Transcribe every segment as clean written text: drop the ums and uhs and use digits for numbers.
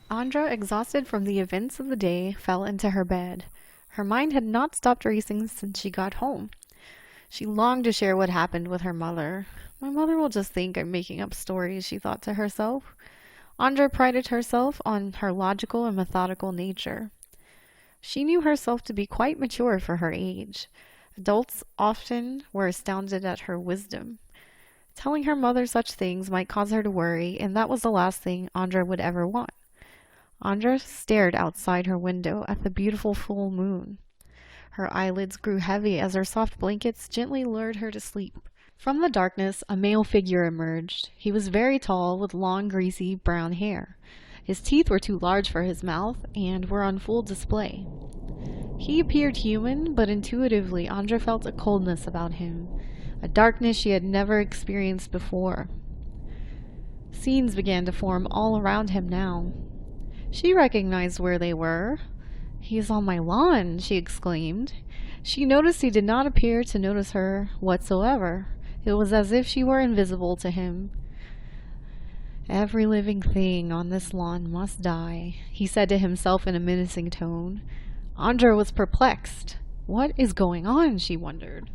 Andra, exhausted from the events of the day, fell into her bed. Her mind had not stopped racing since she got home. She longed to share what happened with her mother. My mother will just think I'm making up stories, she thought to herself. Andra prided herself on her logical and methodical nature. She knew herself to be quite mature for her age. Adults often were astounded at her wisdom. Telling her mother such things might cause her to worry, and that was the last thing Andra would ever want. Andra stared outside her window at the beautiful full moon. Her eyelids grew heavy as her soft blankets gently lured her to sleep. From the darkness, a male figure emerged. He was very tall, with long, greasy, brown hair. His teeth were too large for his mouth and were on full display. He appeared human, but intuitively Andra felt a coldness about him, a darkness she had never experienced before. Scenes began to form all around him now. She recognized where they were. "He's on my lawn," she exclaimed. She noticed he did not appear to notice her whatsoever. It was as if she were invisible to him. "Every living thing on this lawn must die," he said to himself in a menacing tone. Andra was perplexed. What is going on, she wondered.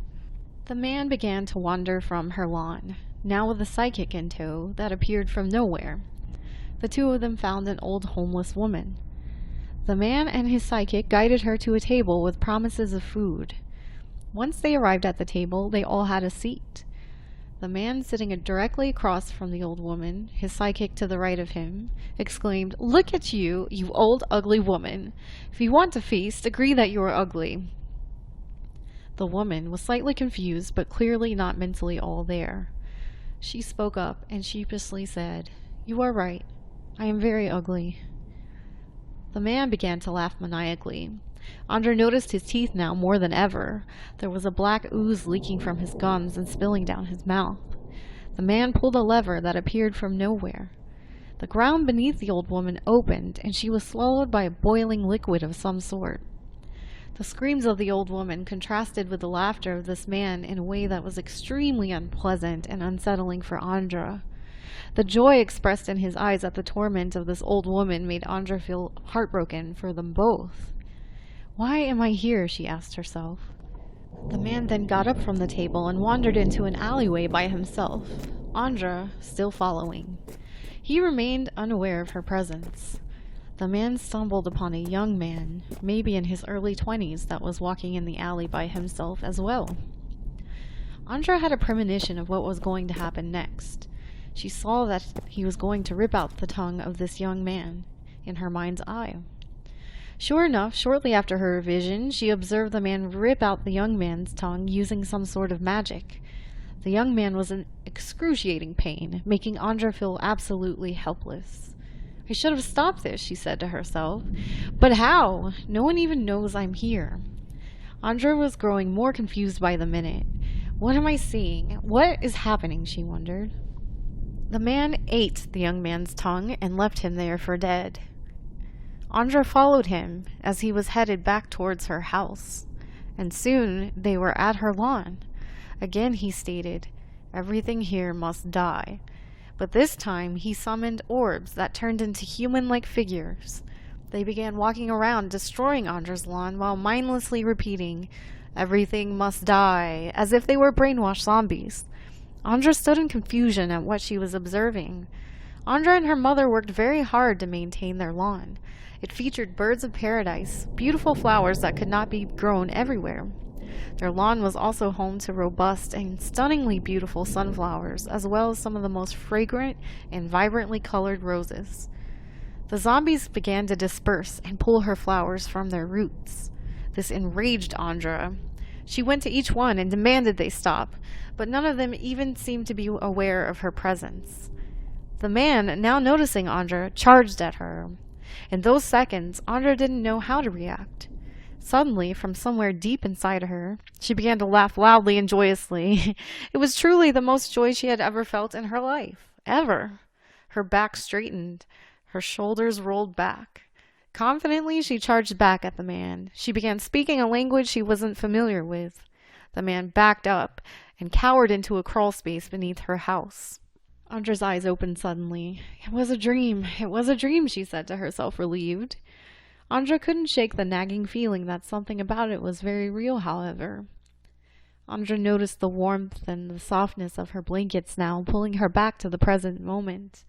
The man began to wander from her lawn, now with a psychic in tow that appeared from nowhere. The two of them found an old homeless woman. The man and his psychic guided her to a table with promises of food. Once they arrived at the table, they all had a seat. The man sitting directly across from the old woman, his psychic to the right of him, exclaimed, "Look at you, you old ugly woman. If you want to feast, agree that you are ugly." The woman was slightly confused, but clearly not mentally all there. She spoke up and sheepishly said, "You are right. I am very ugly." The man began to laugh maniacally. Andra noticed his teeth now more than ever. There was a black ooze leaking from his gums and spilling down his mouth. The man pulled a lever that appeared from nowhere. The ground beneath the old woman opened, and she was swallowed by a boiling liquid of some sort. The screams of the old woman contrasted with the laughter of this man in a way that was extremely unpleasant and unsettling for Andra. The joy expressed in his eyes at the torment of this old woman made Andra feel heartbroken for them both. "Why am I here?" she asked herself. The man then got up from the table and wandered into an alleyway by himself, Andra still following. He remained unaware of her presence. The man stumbled upon a young man, maybe in his early 20s, that was walking in the alley by himself as well. Andra had a premonition of what was going to happen next. She saw that he was going to rip out the tongue of this young man in her mind's eye. Sure enough, shortly after her vision, she observed the man rip out the young man's tongue using some sort of magic. The young man was in excruciating pain, making Andra feel absolutely helpless. "I should have stopped this," she said to herself. "But how? No one even knows I'm here." Andra was growing more confused by the minute. "What am I seeing? What is happening?" she wondered. The man ate the young man's tongue and left him there for dead. Andra followed him as he was headed back towards her house, and soon they were at her lawn. Again he stated, "Everything here must die." But this time he summoned orbs that turned into human-like figures. They began walking around, destroying Andra's lawn while mindlessly repeating, "Everything must die," as if they were brainwashed zombies. Andra stood in confusion at what she was observing. Andra and her mother worked very hard to maintain their lawn. It featured birds of paradise, beautiful flowers that could not be grown everywhere. Their lawn was also home to robust and stunningly beautiful sunflowers, as well as some of the most fragrant and vibrantly colored roses. The zombies began to disperse and pull her flowers from their roots. This enraged Andra. She went to each one and demanded they stop, but none of them even seemed to be aware of her presence. The man, now noticing Andra, charged at her. In those seconds, Andra didn't know how to react. Suddenly, from somewhere deep inside her, she began to laugh loudly and joyously. It was truly the most joy she had ever felt in her life. Ever. Her back straightened. Her shoulders rolled back. Confidently, she charged back at the man. She began speaking a language she wasn't familiar with. The man backed up and cowered into a crawl space beneath her house. Andra's eyes opened suddenly. It was a dream. It was a dream, she said to herself, relieved. Andra couldn't shake the nagging feeling that something about it was very real, however. Andra noticed the warmth and the softness of her blankets now, pulling her back to the present moment.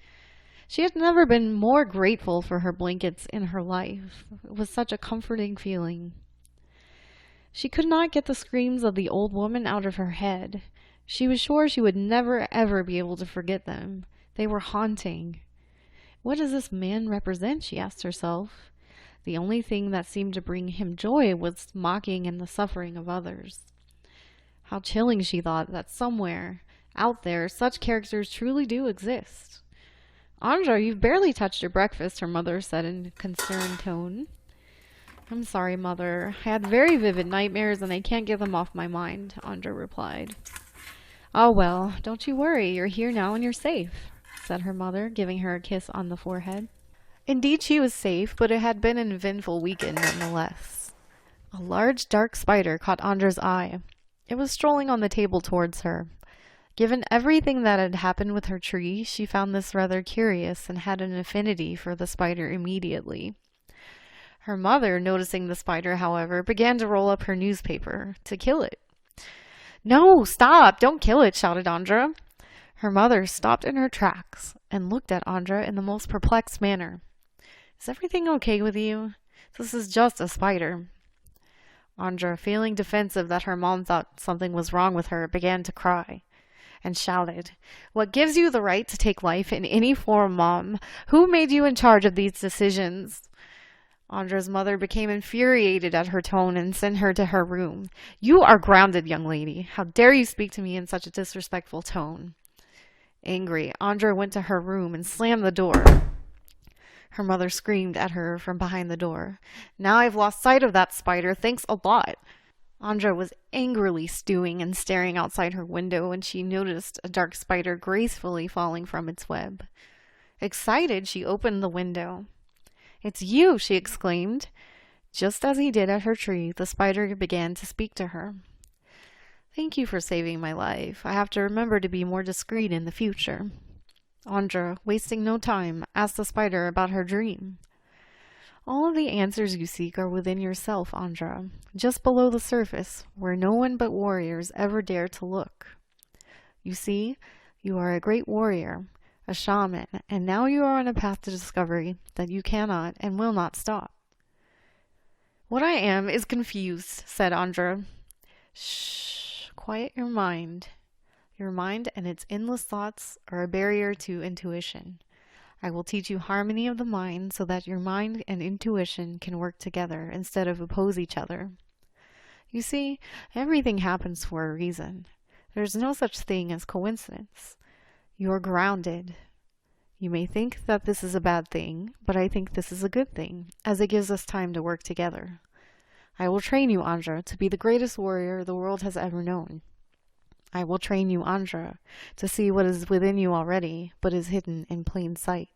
She had never been more grateful for her blankets in her life. It was such a comforting feeling. She could not get the screams of the old woman out of her head. She was sure she would never ever be able to forget them. They were haunting. What does this man represent, she asked herself. The only thing that seemed to bring him joy was mocking and the suffering of others. How chilling, she thought, that somewhere, out there, such characters truly do exist. Andra, you've barely touched your breakfast, her mother said in a concerned tone. I'm sorry, Mother. I had very vivid nightmares and I can't get them off my mind, Andra replied. Oh well, don't you worry, you're here now and you're safe, said her mother, giving her a kiss on the forehead. Indeed she was safe, but it had been an eventful weekend nonetheless. A large dark spider caught Andra's eye. It was strolling on the table towards her. Given everything that had happened with her tree, she found this rather curious and had an affinity for the spider immediately. Her mother, noticing the spider, however, began to roll up her newspaper to kill it. No, stop! Don't kill it, shouted Andra. Her mother stopped in her tracks and looked at Andra in the most perplexed manner. Is everything okay with you? This is just a spider. Andra, feeling defensive that her mom thought something was wrong with her, began to cry and shouted, What gives you the right to take life in any form, Mom? Who made you in charge of these decisions? Andra's mother became infuriated at her tone and sent her to her room. You are grounded, young lady. How dare you speak to me in such a disrespectful tone? Angry, Andra went to her room and slammed the door. Her mother screamed at her from behind the door. Now I've lost sight of that spider. Thanks a lot. Andra was angrily stewing and staring outside her window when she noticed a dark spider gracefully falling from its web. Excited, she opened the window. It's you, she exclaimed. Just as he did at her tree, the spider began to speak to her. Thank you for saving my life. I have to remember to be more discreet in the future. Andra, wasting no time, asked the spider about her dream. All of the answers you seek are within yourself, Andra, just below the surface, where no one but warriors ever dare to look. You see, you are a great warrior, a shaman, and now you are on a path to discovery that you cannot and will not stop. What I am is confused, said Andra. Shh, quiet your mind. Your mind and its endless thoughts are a barrier to intuition. I will teach you harmony of the mind so that your mind and intuition can work together instead of oppose each other. You see, everything happens for a reason. There's no such thing as coincidence. You're grounded. You may think that this is a bad thing, but I think this is a good thing, as it gives us time to work together. I will train you, Andra, to be the greatest warrior the world has ever known. I will train you, Andra, to see what is within you already, but is hidden in plain sight.